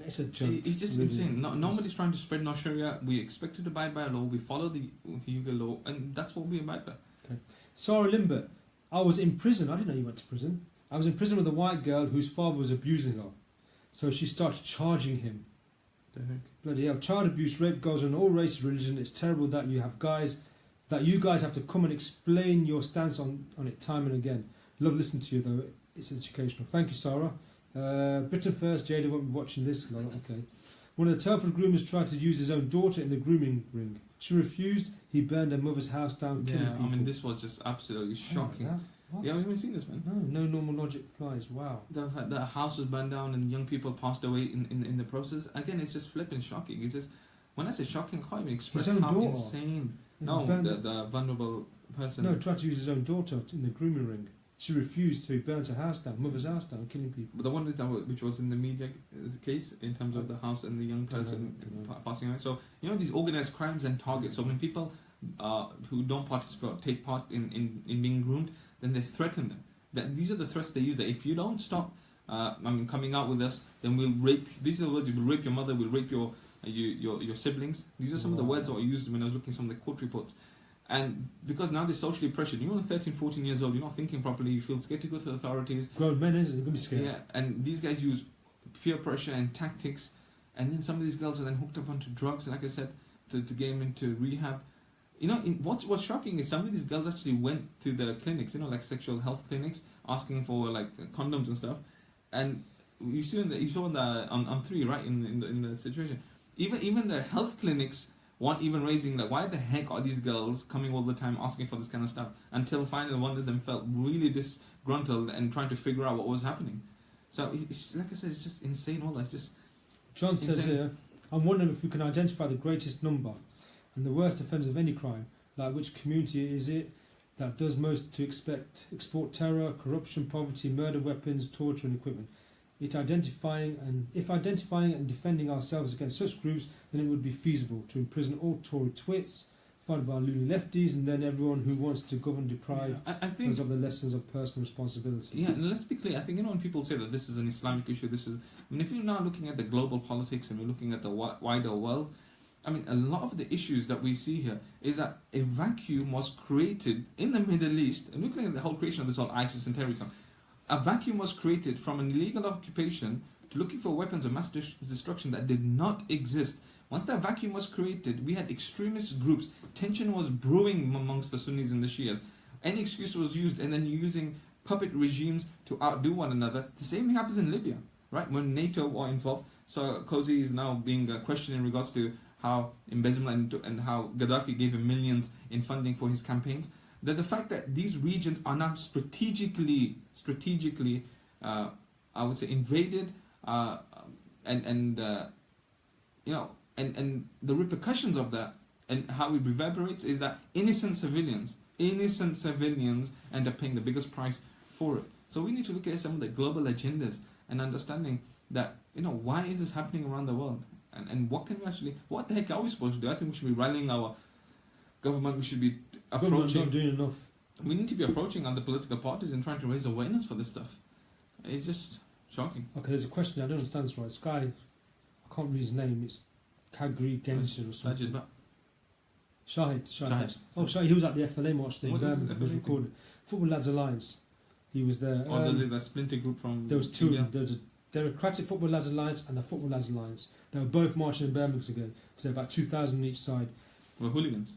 it's a joke. It's just insane. Nobody's trying to spread no Sharia. We expect to abide by law. We follow the UK law, and that's what we abide by. Okay. Sarah Limbert. I was in prison. I didn't know you went to prison. I was in prison with a white girl whose father was abusing her. So she starts charging him. The heck? Bloody hell. Child abuse, rape goes on all races, religion. It's terrible that you guys have to come and explain your stance on it time and again. Love listening to you though. It's educational. Thank you, Sarah. Britain first. Jada won't be watching this. Okay. One of the Telford groomers tried to use his own daughter in the grooming ring. She refused. He burned her mother's house down, killing people. I mean, this was just absolutely shocking. What? Yeah, have you seen this, man? No normal logic applies. Wow. The fact that a house was burned down and young people passed away in the process. Again, it's just flipping shocking. It's just, when I say shocking, I can't even express how insane. No, the vulnerable person. No, tried to use his own daughter in the grooming ring. She refused, so he burnt her house down, mother's house down, killing people. But the one which was in the media case in terms of the house and the young person passing away. So these organized crimes and targets. So when people who don't take part in being groomed, then they threaten them. These are the threats they use. That if you don't stop, coming out with us, then we'll rape. These are the words: we'll rape your mother, we'll rape your siblings. These are some of the words that I used when I was looking at some of the court reports. And because now they're socially pressured, you're only 13, 14 years old, you're not thinking properly, you feel scared to go to the authorities. Grown men, isn't it? You're going to be scared. Yeah, and these guys use peer pressure and tactics, and then some of these girls are then hooked up onto drugs, like I said, to get them into rehab. What's shocking is some of these girls actually went to the clinics, like sexual health clinics, asking for like condoms and stuff. And you saw on 3, right, in the situation. Even the health clinics weren't even raising, like, why the heck are these girls coming all the time asking for this kind of stuff? Until finally one of them felt really disgruntled and trying to figure out what was happening. So it's like I said, it's just insane. All that, just John insane. says here, I'm wondering if we can identify the greatest number and the worst offenders of any crime. Like, which community is it that does most to export terror, corruption, poverty, murder, weapons, torture, and equipment? If identifying and defending ourselves against such groups, then it would be feasible to imprison all Tory twits, followed by loony lefties, and then everyone who wants to govern deprive us of the lessons of personal responsibility. Yeah, and let's be clear. I think when people say that this is an Islamic issue, if you're now looking at the global politics and we're looking at the wider world, a lot of the issues that we see here is that a vacuum was created in the Middle East, and looking at the whole creation of this whole ISIS and terrorism. A vacuum was created from an illegal occupation to looking for weapons of mass destruction that did not exist. Once that vacuum was created, we had extremist groups. Tension was brewing amongst the Sunnis and the Shias. Any excuse was used, and then using puppet regimes to outdo one another. The same thing happens in Libya, right? When NATO were involved. So Cozy is now being questioned in regards to how embezzlement and how Gaddafi gave him millions in funding for his campaigns. The fact that these regions are now strategically, I would say, invaded, and the repercussions of that and how it reverberates is that innocent civilians end up paying the biggest price for it. So we need to look at some of the global agendas and understanding that why is this happening around the world, and what the heck are we supposed to do? I think we should be rallying our government. We should be approaching. Not doing enough. We need to be approaching other political parties and trying to raise awareness for this stuff. It's just shocking. Okay, there's a question I don't understand this right. This guy, I can't read his name. It's Kagri Genser or something. Shahid. Oh, Shahid. He was at the FLA march in Birmingham. It was recorded. Football Lads Alliance. He was there. The splinter group from. There was two. There was a Democratic Football Lads Alliance and the Football Lads Alliance. They were both marching in Birmingham together. So about 2,000 on each side. Were hooligans?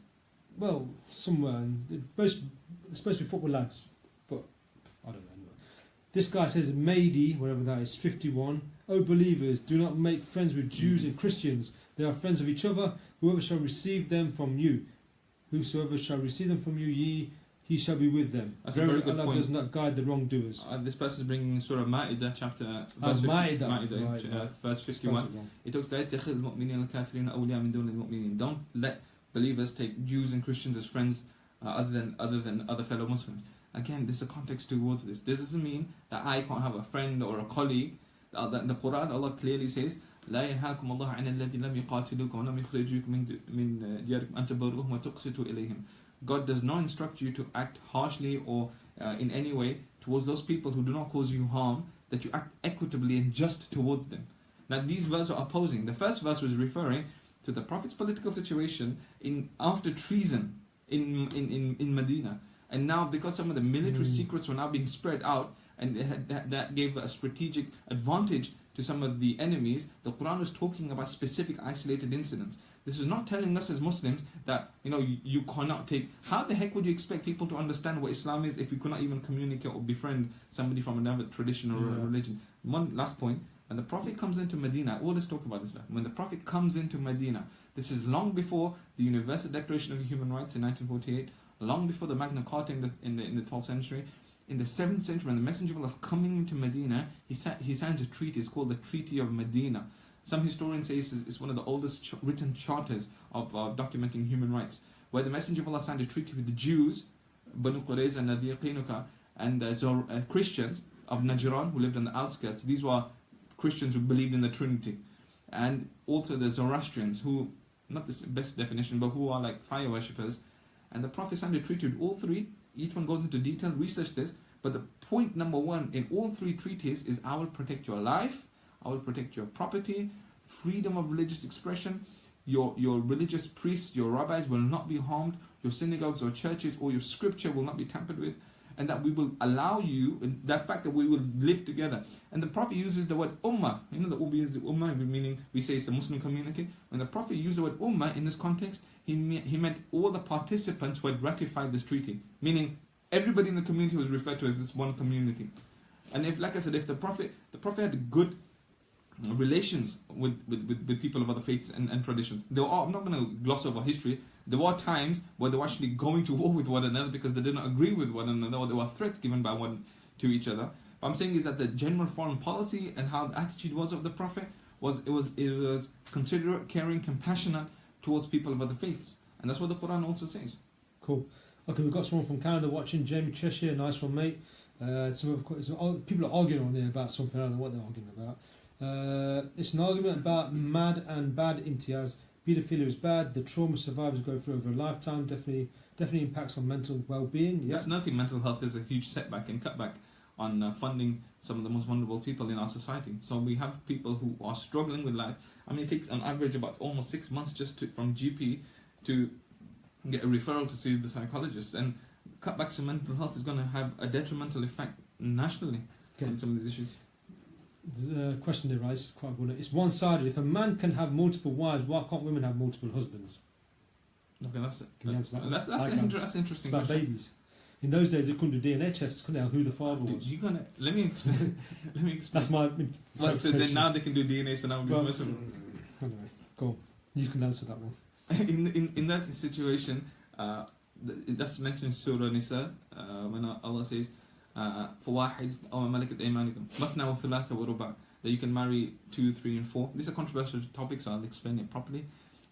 Well, somewhere. And it's supposed to be football lads, but I don't know. Anyway. This guy says, Mahdi, whatever that is, 51. O believers, do not make friends with Jews and Christians. They are friends of each other. Whoever shall receive them from you, whosoever shall receive them from you, he shall be with them. That's a very good Allah point. does not guide the wrongdoers. This person is bringing Surah Ma'idah, verse 51. It talks about don't let believers take Jews and Christians as friends other than other fellow Muslims. Again, there's a context towards this. This doesn't mean that I can't have a friend or a colleague. In the Quran, Allah clearly says, لا ينهاكم الله عن الذين لم يقاتلوكم ولم يخرجوكم من دياركم أن تبروهم وتقسطوا إليهم. God does not instruct you to act harshly or in any way towards those people who do not cause you harm, that you act equitably and just towards them. Now these verses are opposing. The first verse was referring to the Prophet's political situation after treason in Medina. And now because some of the military secrets were now being spread out, and that gave a strategic advantage to some of the enemies, the Quran was talking about specific isolated incidents. This is not telling us as Muslims that you cannot take. How the heck would you expect people to understand what Islam is if you could not even communicate or befriend somebody from another tradition or religion? One last point. When the Prophet comes into Medina, I always talk about this now. When the Prophet comes into Medina, this is long before the Universal Declaration of Human Rights in 1948, long before the Magna Carta in the 12th century. In the 7th century, when the Messenger of Allah is coming into Medina, he signs a treaty. It's called the Treaty of Medina. Some historians say it's one of the oldest written charters of documenting human rights, where the Messenger of Allah signed a treaty with the Jews, Banu Qurayza and Nadir Qinuka, and Christians of Najran who lived on the outskirts. These were Christians who believed in the Trinity. And also the Zoroastrians who, not the best definition, but who are like fire worshippers. And the Prophet treated all three. Each one goes into detail, research this. But the point number one in all three treaties is I will protect your life, I will protect your property, freedom of religious expression, your religious priests, your rabbis will not be harmed, your synagogues or churches or your scripture will not be tampered with, and that we will allow you, that fact that we will live together. And the Prophet uses the word ummah. You know that we use the ummah, meaning we say it's a Muslim community. When the Prophet used the word ummah in this context, he meant all the participants who had ratified this treaty. Meaning everybody in the community was referred to as this one community. And if, like I said, if the Prophet had good relations with people of other faiths and traditions. I'm not going to gloss over history. There were times where they were actually going to war with one another because they didn't agree with one another, or there were threats given by one to each other. What I'm saying is that the general foreign policy and how the attitude was of the Prophet was considerate, caring, compassionate towards people of other faiths. And that's what the Quran also says. Cool. Okay, we've got someone from Canada watching, Jamie Cheshire, nice one, mate. People are arguing on there about something, I don't know what they're arguing about. It's an argument about mad and bad imtiaz. Pedophilia is bad. The trauma survivors go through over a lifetime definitely impacts on mental well-being. Yep. That's nothing. Mental health is a huge setback and cutback on funding some of the most vulnerable people in our society. So we have people who are struggling with life. I mean, it takes on average about almost 6 months just from GP to get a referral to see the psychologist. And cutbacks in mental health is going to have a detrimental effect nationally on some of these issues. The question they raise is quite good. It's one-sided. If a man can have multiple wives, why can't women have multiple husbands? Okay, that's it. Can you answer that? That's an interesting about question. Babies. In those days, they couldn't do DNA tests, couldn't they? Who the father was? Let me explain. That's my so then now they can do DNA. So now we're anyway, go. You can answer that one. In that situation, that's mentioned in Surah Nisa when Allah says, فواحد أو ملكت أيمانكم مثنى وثلاثة ورباع, that you can marry 2, 3 and 4. These are controversial topics, so I'll explain it properly.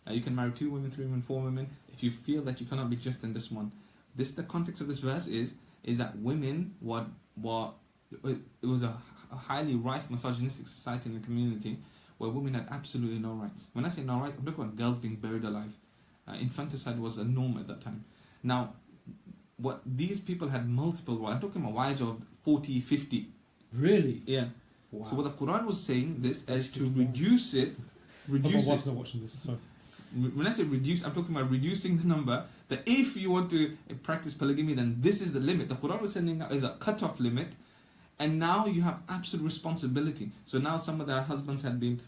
You can marry 2 women, 3 women, 4 women if you feel that you cannot be just in this one. The context of this verse is that women it was a highly rife misogynistic society in the community where women had absolutely no rights. When I say no rights, I'm talking about girls being buried alive. Infanticide was a norm at that time. Now, what these people had multiple wives. I'm talking about wives of 40, 50. Really? Yeah. Wow. So what the Quran was saying this is to reduce it. My wife's not watching this. Sorry. When I say reduce, I'm talking about reducing the number. That if you want to practice polygamy, then this is the limit. The Quran was sending out is a cut-off limit, and now you have absolute responsibility. So now some of their husbands had been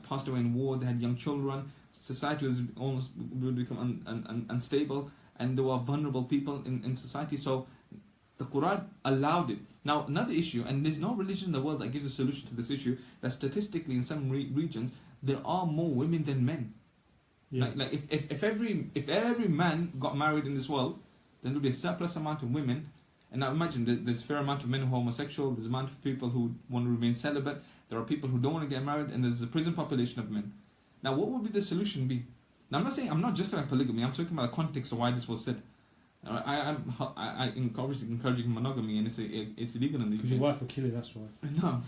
passed away in war. They had young children. Society was almost would become unstable. And there were vulnerable people in society, so the Quran allowed it. Now, another issue, and there's no religion in the world that gives a solution to this issue, that statistically in some regions, there are more women than men. Yeah. Like if every man got married in this world, then there would be a surplus amount of women. And now imagine, there's a fair amount of men who are homosexual, there's a amount of people who want to remain celibate, there are people who don't want to get married, and there's a prison population of men. Now, what would be the solution be? Now, I'm not just about polygamy. I'm talking about the context of why this was said. I encouraging monogamy, and it's illegal in the UK. Because your wife will kill you. That's why. No,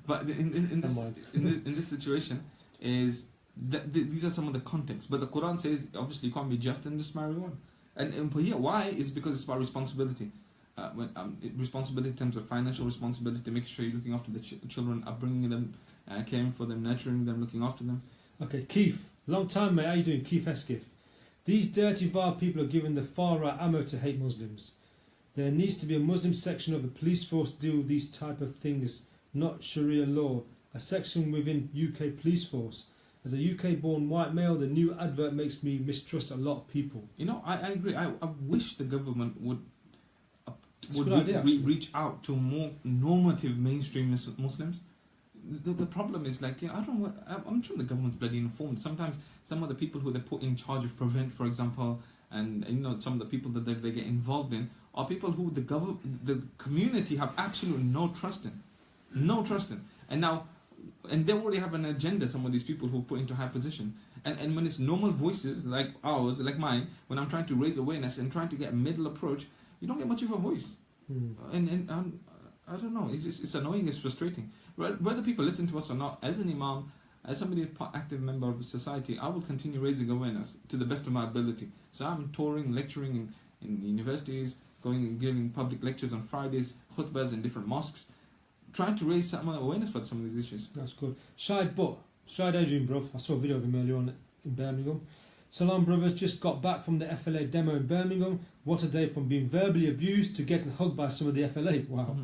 but in this situation is that these are some of the contexts. But the Quran says obviously you can't be just and just marry one. And here, why is because it's about responsibility. Responsibility in terms of financial responsibility, making sure you're looking after the children, upbringing them, caring for them, nurturing them, looking after them. Okay, Keith. Long time, mate. How you doing? Keith Eskif. These dirty, vile people are given the far right ammo to hate Muslims. There needs to be a Muslim section of the police force to deal with these type of things, not Sharia law. A section within UK police force. As a UK-born white male, the new advert makes me mistrust a lot of people. You know, I agree. I wish the government would reach out to more normative mainstream Muslims. The problem is, like, you know, I'm sure the government's bloody informed. Sometimes some of the people who they put in charge of Prevent, for example, and you know, some of the people that they get involved in are people who the community have absolutely no trust in. And they already have an agenda, some of these people who are put into high positions. And when it's normal voices like ours, like mine, when I'm trying to raise awareness and trying to get a middle approach, you don't get much of a voice. And I don't know, it's annoying, it's frustrating. Whether people listen to us or not, as an imam, as somebody, active member of society, I will continue raising awareness to the best of my ability. So I'm touring, lecturing in universities, going and giving public lectures on Fridays, khutbahs in different mosques, trying to raise some awareness for some of these issues. That's good. Shahid Adrian, bro. I saw a video of him earlier on in Birmingham. Salam, brothers. Just got back from the FLA demo in Birmingham. What a day from being verbally abused to getting hugged by some of the FLA. Wow.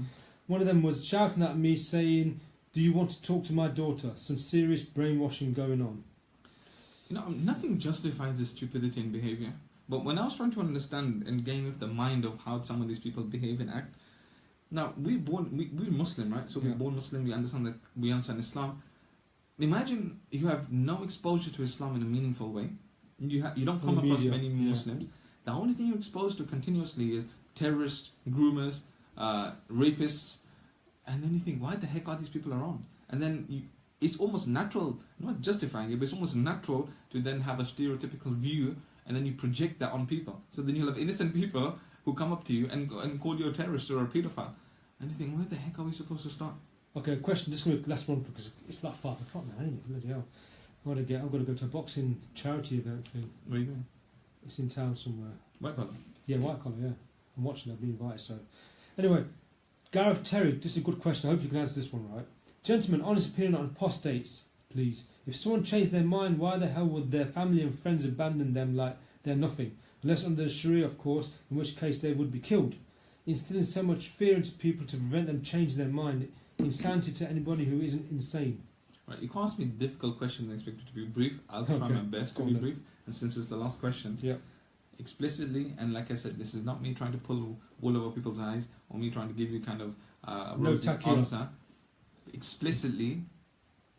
One of them was shouting at me saying, "Do you want to talk to my daughter?" Some serious brainwashing going on. You know, nothing justifies this stupidity and behavior. But when I was trying to understand and gain the mind of how some of these people behave and act, now we're Muslim, right? So we're born Muslim. We understand Islam. Imagine you have no exposure to Islam in a meaningful way. You don't come across many Muslims. The only thing you're exposed to continuously is terrorists, groomers, rapists, and then you think, why the heck are these people around? And then it's almost natural, not justifying it, but it's almost natural to then have a stereotypical view, and then you project that on people. So then you'll have innocent people who come up to you and call you a terrorist or a paedophile. And you think, where the heck are we supposed to start? Okay, question. This is going to be the last one because it's like 5 o'clock now, ain't it? Bloody hell. I've got to go to a boxing charity event thing. Where are you going? It's in town somewhere. White collar? Yeah, white collar, yeah. I'm watching, I've been invited, so. Anyway, Gareth Terry, this is a good question. I hope you can answer this one right. Gentlemen, honest opinion on apostates, please. If someone changed their mind, why the hell would their family and friends abandon them like they're nothing? Unless under the Sharia, of course, in which case they would be killed. Instilling so much fear into people to prevent them changing their mind. Insanity to anybody who isn't insane. Right, you can't ask me difficult questions and expect it to be brief. I'll try my best to be brief. And since it's the last question, explicitly, and like I said, this is not me trying to pull wool over people's eyes or me trying to give you kind of a rosy answer. Explicitly,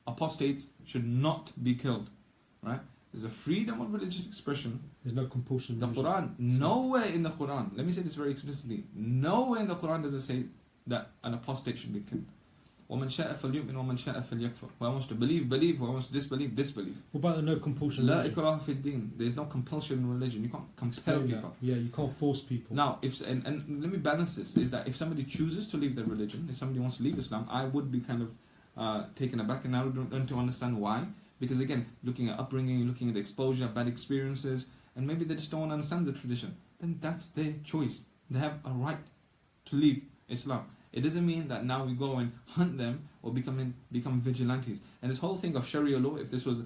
apostates should not be killed. Right? There's a freedom of religious expression. There's no compulsion. The Quran, nowhere in the Quran, let me say this very explicitly, nowhere in the Quran does it say that an apostate should be killed. وَمَنْ شَاءَ فَلْيُؤْمِنْ وَمَنْ شَاءَ فَلْيَكْفُرْ. Who wants to believe, who wants to disbelieve, disbelieve. What about the no compulsion? لَا إِكْرَاهَ فِي الدِّينِ. There's no compulsion in religion. You can't compel people. Yeah, you can't force people. Now, and let me balance this, is that if somebody chooses to leave their religion, if somebody wants to leave Islam, I would be kind of taken aback, and I would want to understand why. Because again, looking at upbringing, looking at the exposure, bad experiences, and maybe they just don't want to understand the tradition, then that's their choice. They have a right to leave Islam. It doesn't mean that now we go and hunt them or become vigilantes. And this whole thing of Sharia law, if this was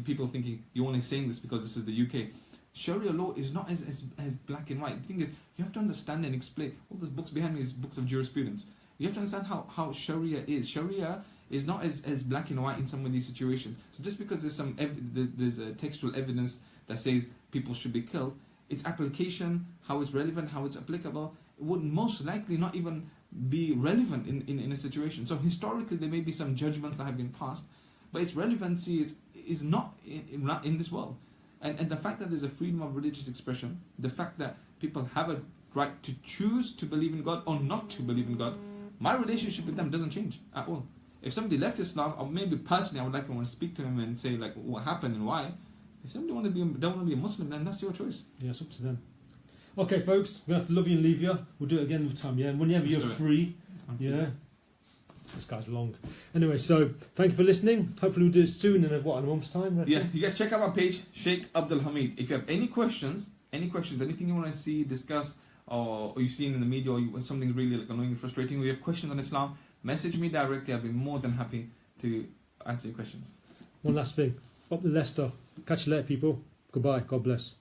people thinking you're only saying this because this is the UK, Sharia law is not as black and white. The thing is, you have to understand and explain. All those books behind me is books of jurisprudence. You have to understand how Sharia is. Sharia is not as black and white in some of these situations. So just because there's a textual evidence that says people should be killed, its application, how it's relevant, how it's applicable, would most likely not even be relevant in a situation. So historically there may be some judgments that have been passed, but its relevancy is not in this world. And the fact that there's a freedom of religious expression, the fact that people have a right to choose to believe in God or not to believe in God, my relationship with them doesn't change at all. If somebody left Islam, or maybe personally I want to speak to him and say like what happened and why. If somebody don't want to be a Muslim, then that's your choice. Yeah, it's up to them. Okay, folks, we're going to have to love you and leave you. We'll do it again with time, yeah? And whenever you're free, yeah? This guy's long. Anyway, so thank you for listening. Hopefully we'll do it soon in a month's time. Right? Yeah, you guys check out my page, Sheikh Abdul Hamid. If you have any questions, anything you want to see, discuss, or you've seen in the media, or something really like annoying, frustrating, or you have questions on Islam, message me directly. I'll be more than happy to answer your questions. One last thing. Up the Leicester. Catch you later, people. Goodbye. God bless.